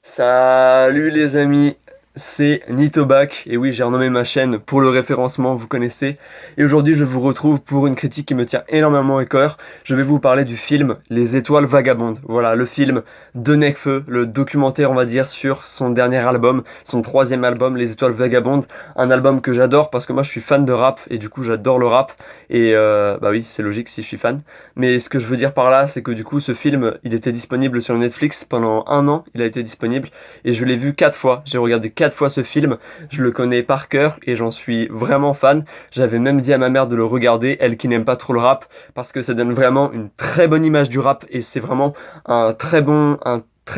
Salut les amis, c'est Nitobac, et oui j'ai renommé ma chaîne pour le référencement, vous connaissez. Et aujourd'hui je vous retrouve pour une critique qui me tient énormément à cœur. Je vais vous parler du film Les Étoiles Vagabondes. Voilà, le film de Nekfeu, le documentaire on va dire sur son dernier album, son troisième album Les Étoiles Vagabondes. Un album que j'adore parce que moi je suis fan de rap, et du coup j'adore le rap. Et bah oui, c'est logique si je suis fan. Mais ce que je veux dire par là, c'est que du coup, ce film, il était disponible sur Netflix pendant un an. Il a été disponible et je l'ai vu 4 fois. J'ai regardé 4 fois ce film. Je le connais par cœur et j'en suis vraiment fan. J'avais même dit à ma mère de le regarder, elle qui n'aime pas trop le rap, parce que ça donne vraiment une très bonne image du rap et c'est vraiment un très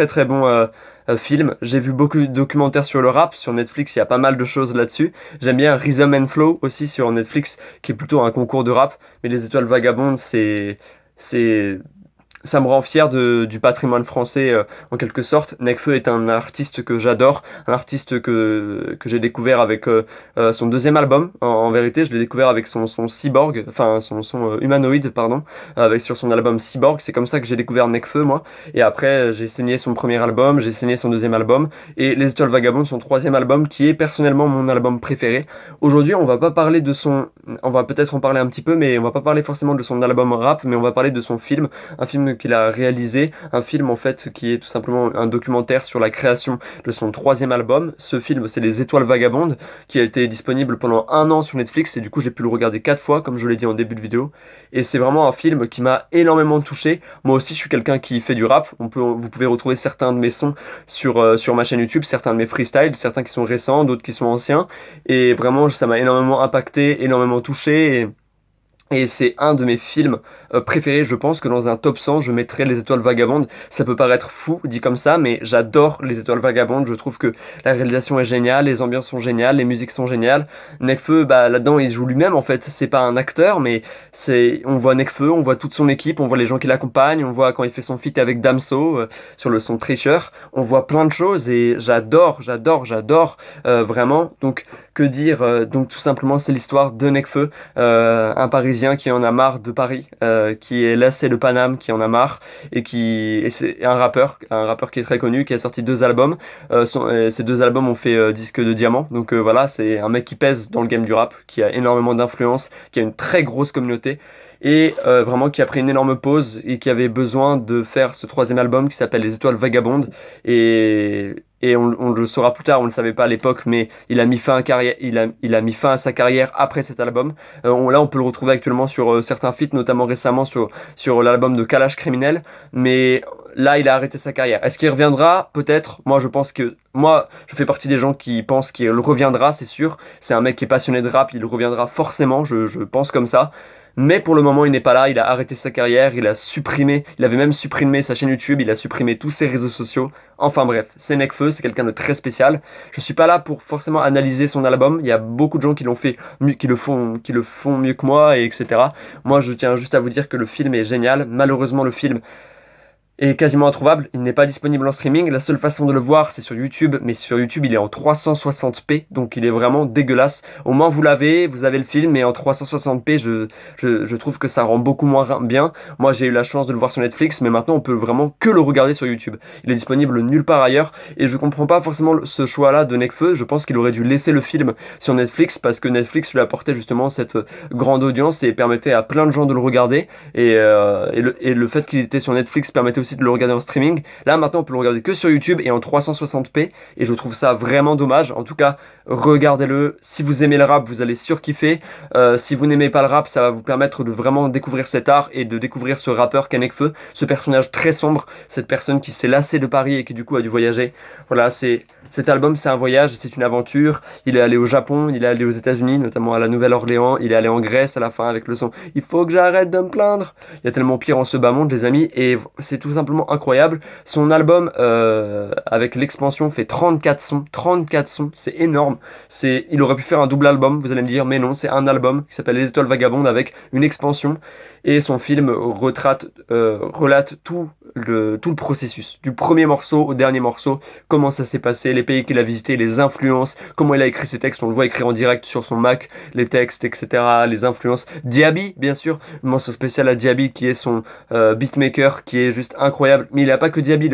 très bon film. J'ai vu beaucoup de documentaires sur le rap. Sur Netflix, il y a pas mal de choses là-dessus. J'aime bien Rhythm and Flow aussi sur Netflix, qui est plutôt un concours de rap. Mais Les Étoiles Vagabondes, c'est, ça me rend fier du patrimoine français en quelque sorte. Nekfeu est un artiste que j'adore, un artiste que j'ai découvert avec son deuxième album. En vérité, je l'ai découvert avec son Cyborg, enfin son humanoïde, pardon, avec sur son album Cyborg. C'est comme ça que j'ai découvert Nekfeu, moi. Et après, j'ai saigné son premier album, j'ai saigné son deuxième album, et Les Étoiles Vagabondes, son troisième album, qui est personnellement mon album préféré. Aujourd'hui, on va pas parler de son, on va peut-être en parler un petit peu, mais on va pas parler forcément de son album rap, mais on va parler de son film, un film qu'il a réalisé, un film en fait qui est tout simplement un documentaire sur la création de son troisième album. Ce film, c'est Les Étoiles Vagabondes, qui a été disponible pendant un an sur Netflix, et du coup j'ai pu le regarder 4 fois, comme je l'ai dit en début de vidéo. Et c'est vraiment un film qui m'a énormément touché. Moi aussi, je suis quelqu'un qui fait du rap. Vous pouvez retrouver certains de mes sons sur ma chaîne YouTube, certains de mes freestyles, certains qui sont récents, d'autres qui sont anciens. Et vraiment, ça m'a énormément impacté, énormément touché. Et c'est un de mes films préférés. Je pense que dans un top 100, je mettrais Les Étoiles Vagabondes. Ça peut paraître fou dit comme ça, mais j'adore Les Étoiles Vagabondes. Je trouve que la réalisation est géniale, les ambiances sont géniales, les musiques sont géniales. Nekfeu, bah là-dedans, il joue lui-même en fait. C'est pas un acteur, mais on voit Nekfeu, on voit toute son équipe, on voit les gens qui l'accompagnent, on voit quand il fait son feat avec Damso sur le son Tricheur. On voit plein de choses et j'adore vraiment. Donc que dire donc tout simplement, c'est l'histoire de Nekfeu, un Parisien qui en a marre de Paris, qui est lassé de Paname, qui en a marre, et c'est un rappeur qui est très connu, qui a sorti 2 albums. Ces 2 albums ont fait disque de diamant. Donc voilà, c'est un mec qui pèse dans le game du rap, qui a énormément d'influence, qui a une très grosse communauté. Et vraiment qui a pris une énorme pause et qui avait besoin de faire ce troisième album qui s'appelle Les Étoiles Vagabondes. Et on le saura plus tard, on ne le savait pas à l'époque, mais il a mis fin à il a mis fin à sa carrière après cet album. Là, on peut le retrouver actuellement sur certains feats, notamment récemment sur l'album de Kalash Criminel. Mais là, il a arrêté sa carrière. Est-ce qu'il reviendra? Peut-être. Moi, je fais partie des gens qui pensent qu'il reviendra, c'est sûr. C'est un mec qui est passionné de rap, il reviendra forcément, je pense comme ça. Mais pour le moment, il n'est pas là, il a arrêté sa carrière, il avait même supprimé sa chaîne YouTube, il a supprimé tous ses réseaux sociaux. Enfin bref, c'est Nekfeu, c'est quelqu'un de très spécial. Je suis pas là pour forcément analyser son album, il y a beaucoup de gens qui l'ont fait mieux, qui le font mieux que moi, et etc. Moi, je tiens juste à vous dire que le film est génial. Malheureusement, le film est quasiment introuvable, il n'est pas disponible en streaming. La seule façon de le voir, c'est sur YouTube, mais sur YouTube, il est en 360p, donc il est vraiment dégueulasse. Au moins, vous avez le film, mais en 360p, je trouve que ça rend beaucoup moins bien. Moi, j'ai eu la chance de le voir sur Netflix, mais maintenant, on peut vraiment que le regarder sur YouTube. Il est disponible nulle part ailleurs, et je comprends pas forcément ce choix-là de Nekfeu. Je pense qu'il aurait dû laisser le film sur Netflix, parce que Netflix lui apportait justement cette grande audience et permettait à plein de gens de le regarder. Et le fait qu'il était sur Netflix permettait aussi de le regarder en streaming. Là maintenant on peut le regarder que sur YouTube et en 360p, et je trouve ça vraiment dommage. En tout cas, regardez-le. Si vous aimez le rap, vous allez surkiffer. Si vous n'aimez pas le rap, ça va vous permettre de vraiment découvrir cet art et de découvrir ce rappeur qu'est Nekfeu, ce personnage très sombre, cette personne qui s'est lassée de Paris et qui du coup a dû voyager. Voilà, cet album, c'est un voyage, c'est une aventure. Il est allé au Japon, il est allé aux États-Unis, notamment à la Nouvelle-Orléans, il est allé en Grèce à la fin avec le son Il faut que j'arrête de me plaindre. Il y a tellement pire en ce bas monde, les amis, et c'est tout simplement incroyable. Son album avec l'expansion fait 34 sons, c'est énorme. Il aurait pu faire un double album, vous allez me dire, mais non, c'est un album qui s'appelle Les Étoiles Vagabondes avec une expansion. Et son film relate tout tout le processus, du premier morceau au dernier morceau, comment ça s'est passé, les pays qu'il a visités, les influences, comment il a écrit ses textes, on le voit écrire en direct sur son Mac, les textes, etc., les influences. Diaby, bien sûr, une mention spéciale à Diaby qui est son beatmaker, qui est juste incroyable. Mais il n'a pas que Diaby,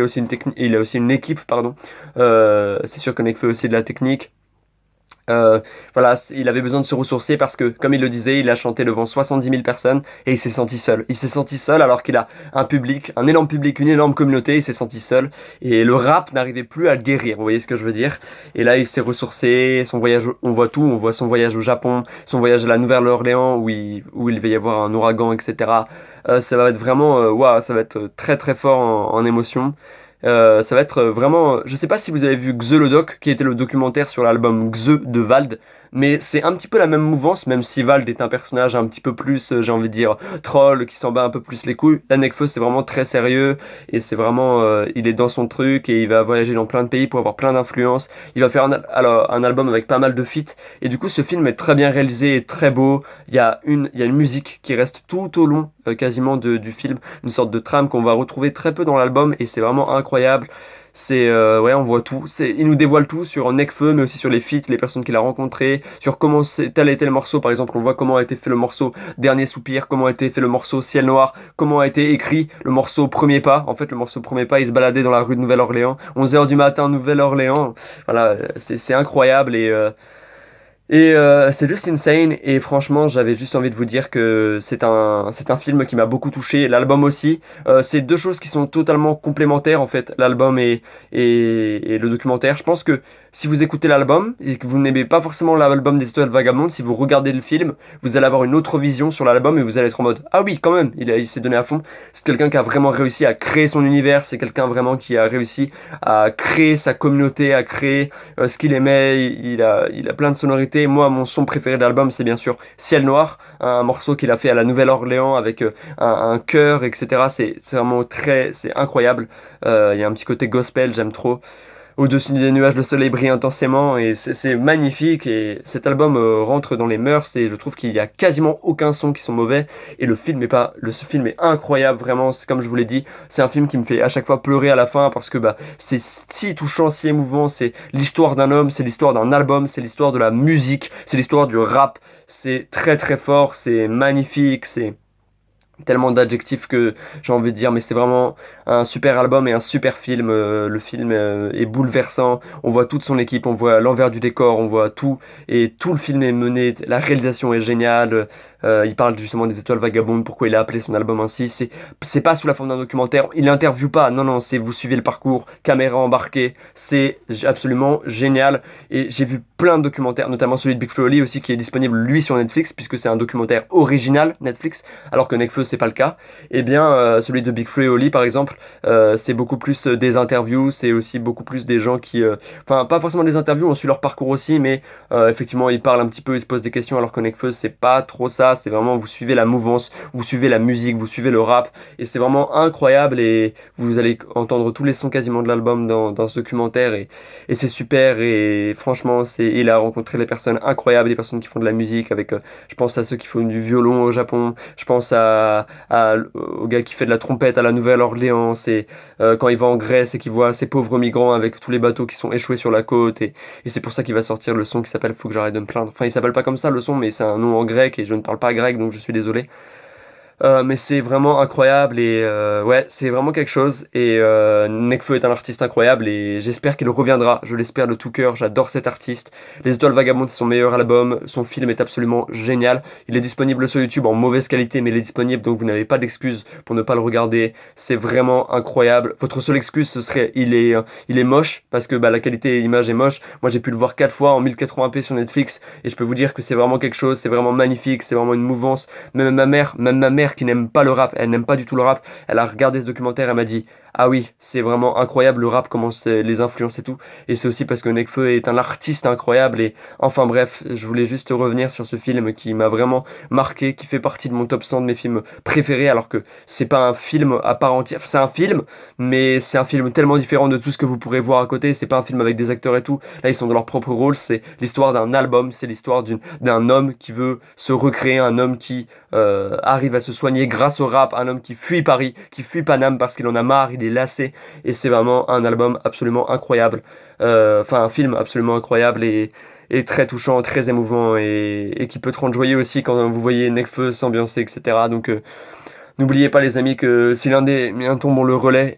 il a aussi une équipe, pardon. C'est sûr que Nekfeu aussi de la technique. Euh, voilà, il avait besoin de se ressourcer parce que, comme il le disait, il a chanté devant 70 000 personnes et il s'est senti seul. Il s'est senti seul alors qu'il a un public, un énorme public, une énorme communauté, il s'est senti seul et le rap n'arrivait plus à le guérir, vous voyez ce que je veux dire? Et là, il s'est ressourcé, son voyage, on voit tout, on voit son voyage au Japon, son voyage à la Nouvelle-Orléans où il va y avoir un ouragan, etc. Ça va être vraiment, waouh, ça va être très très fort en émotion. Ça va être vraiment. Je sais pas si vous avez vu Xe le doc, qui était le documentaire sur l'album Xe de Vald, mais c'est un petit peu la même mouvance, même si Vald est un personnage un petit peu plus, j'ai envie de dire, troll, qui s'en bat un peu plus les couilles. Là, Nekfeu, c'est vraiment très sérieux, et c'est vraiment. Il est dans son truc, et il va voyager dans plein de pays pour avoir plein d'influences. Il va faire alors, un album avec pas mal de feats, et du coup, ce film est très bien réalisé et très beau. Il y a une musique qui reste tout au long, quasiment, du film, une sorte de trame qu'on va retrouver très peu dans l'album, et c'est vraiment incroyable. C'est ouais, on voit tout. Il nous dévoile tout sur Nekfeu, mais aussi sur les feats, les personnes qu'il a rencontrées, sur comment tel a été le morceau. Par exemple, on voit comment a été fait le morceau Dernier Soupir, comment a été fait le morceau Ciel Noir, comment a été écrit le morceau Premier Pas. En fait, le morceau Premier Pas, il se baladait dans la rue de Nouvelle-Orléans, 11 h du matin, Nouvelle-Orléans. Voilà, c'est incroyable et c'est juste insane et franchement j'avais juste envie de vous dire que c'est un film qui m'a beaucoup touché, l'album aussi. C'est deux choses qui sont totalement complémentaires en fait, l'album et le documentaire. Je pense que si vous écoutez l'album et que vous n'aimez pas forcément l'album des Étoiles Vagabondes, si vous regardez le film, vous allez avoir une autre vision sur l'album et vous allez être en mode ah oui quand même, il s'est donné à fond. C'est quelqu'un qui a vraiment réussi à créer son univers, c'est quelqu'un vraiment qui a réussi à créer sa communauté, à créer ce qu'il aimait, il a plein de sonorités. Moi, mon son préféré de l'album, c'est bien sûr Ciel Noir, un morceau qu'il a fait à la Nouvelle-Orléans avec un chœur, etc. C'est vraiment c'est incroyable. Il y a un petit côté gospel, j'aime trop. Au-dessus des nuages, le soleil brille intensément et c'est magnifique. Et cet album rentre dans les mœurs et je trouve qu'il y a quasiment aucun son qui sont mauvais. Et le film est pas, ce film est incroyable vraiment. C'est comme je vous l'ai dit, c'est un film qui me fait à chaque fois pleurer à la fin parce que bah c'est si touchant, si émouvant. C'est l'histoire d'un homme, c'est l'histoire d'un album, c'est l'histoire de la musique, c'est l'histoire du rap. C'est très très fort, c'est magnifique, c'est tellement d'adjectifs que j'ai envie de dire, mais c'est vraiment un super album et un super film. Le film est bouleversant. On voit toute son équipe, on voit l'envers du décor, on voit tout. Et tout le film est mené, la réalisation est géniale. Il parle justement des étoiles vagabondes, pourquoi il a appelé son album ainsi. C'est pas sous la forme d'un documentaire, il interviewe pas. Non, non, c'est vous suivez le parcours, caméra embarquée. C'est absolument génial. Et j'ai vu plein de documentaires, notamment celui de Big Flo et Oli aussi, qui est disponible lui sur Netflix, puisque c'est un documentaire original Netflix, alors que Nekfeu c'est pas le cas. Et bien, celui de Big Flo et Oli par exemple, c'est beaucoup plus des interviews, c'est aussi beaucoup plus des gens qui, enfin pas forcément des interviews, on suit leur parcours aussi, mais effectivement ils parlent un petit peu, ils se posent des questions, alors que Nekfeu c'est pas trop ça, c'est vraiment vous suivez la mouvance, vous suivez la musique, vous suivez le rap, et c'est vraiment incroyable et vous allez entendre tous les sons quasiment de l'album dans ce documentaire et c'est super et franchement il a rencontré des personnes incroyables, des personnes qui font de la musique avec, je pense à ceux qui font du violon au Japon, je pense au gars qui fait de la trompette à la Nouvelle-Orléans, c'est quand il va en Grèce et qu'il voit ces pauvres migrants avec tous les bateaux qui sont échoués sur la côte et c'est pour ça qu'il va sortir le son qui s'appelle Faut que j'arrête de me plaindre. Enfin il s'appelle pas comme ça le son mais c'est un nom en grec et je ne parle pas grec donc je suis désolé. Mais c'est vraiment incroyable et ouais, c'est vraiment quelque chose. Et Nekfeu est un artiste incroyable et j'espère qu'il reviendra. Je l'espère de tout cœur. J'adore cet artiste. Les Étoiles Vagabondes, c'est son meilleur album. Son film est absolument génial. Il est disponible sur YouTube en mauvaise qualité, mais il est disponible donc vous n'avez pas d'excuse pour ne pas le regarder. C'est vraiment incroyable. Votre seule excuse, ce serait il est moche parce que bah, la qualité et l'image est moche. Moi, j'ai pu le voir 4 fois en 1080p sur Netflix et je peux vous dire que c'est vraiment quelque chose. C'est vraiment magnifique. C'est vraiment une mouvance. Même ma mère qui n'aime pas le rap, elle n'aime pas du tout le rap, elle a regardé ce documentaire, elle m'a dit Ah oui, c'est vraiment incroyable le rap, comment les influences et tout. Et c'est aussi parce que Nekfeu est un artiste incroyable. Et enfin bref, je voulais juste revenir sur ce film qui m'a vraiment marqué, qui fait partie de mon top 100 de mes films préférés, alors que c'est pas un film à part entière. C'est un film, mais c'est un film tellement différent de tout ce que vous pourrez voir à côté. C'est pas un film avec des acteurs et tout. Là, ils sont dans leur propre rôle. C'est l'histoire d'un album, c'est l'histoire d'un homme qui veut se recréer, un homme qui arrive à se soigner grâce au rap, un homme qui fuit Paris, qui fuit Paname parce qu'il en a marre, il est lassé, et c'est vraiment un album absolument incroyable, enfin un film absolument incroyable et très touchant, très émouvant, et qui peut te rendre joyeux aussi quand vous voyez Nekfeu s'ambiancer, etc. Donc n'oubliez pas les amis que si l'un des miens tombe, on le relève,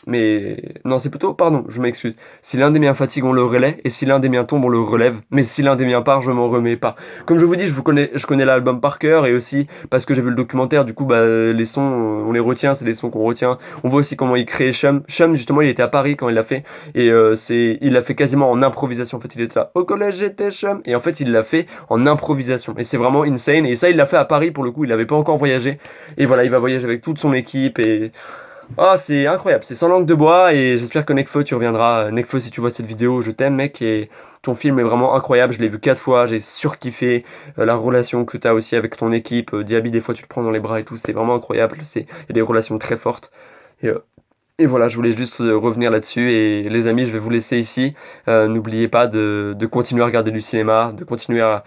mais non, c'est plutôt, pardon, je m'excuse. Si l'un des miens fatigue, on le relaie, et si l'un des miens tombe, on le relève. Mais si l'un des miens part, je m'en remets pas. Comme je vous dis, je connais l'album par cœur, et aussi parce que j'ai vu le documentaire, du coup, bah, les sons, on les retient, c'est les sons qu'on retient. On voit aussi comment il crée Chum. Chum, justement, il était à Paris quand il l'a fait, et il l'a fait quasiment en improvisation. En fait, il était là, au collège, j'étais Chum, et en fait, il l'a fait en improvisation. Et c'est vraiment insane, et ça, il l'a fait à Paris, pour le coup, il avait pas encore voyagé. Et voilà, il va voyager avec toute son équipe, et ah, c'est incroyable, c'est sans langue de bois et j'espère que Nekfeu tu reviendras. Nekfeu, si tu vois cette vidéo, je t'aime mec et ton film est vraiment incroyable, je l'ai vu 4 fois, j'ai surkiffé la relation que tu as aussi avec ton équipe. Diaby, des fois tu le prends dans les bras et tout, c'est vraiment incroyable, il y a des relations très fortes. Et, euh, et voilà, je voulais juste revenir là-dessus. Et les amis, je vais vous laisser ici. N'oubliez pas de continuer à regarder du cinéma, de continuer à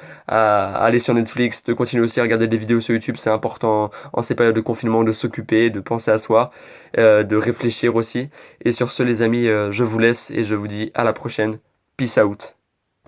aller sur Netflix, de continuer aussi à regarder des vidéos sur YouTube. C'est important en ces périodes de confinement de s'occuper, de penser à soi, de réfléchir aussi. Et sur ce, les amis, je vous laisse et je vous dis à la prochaine. Peace out.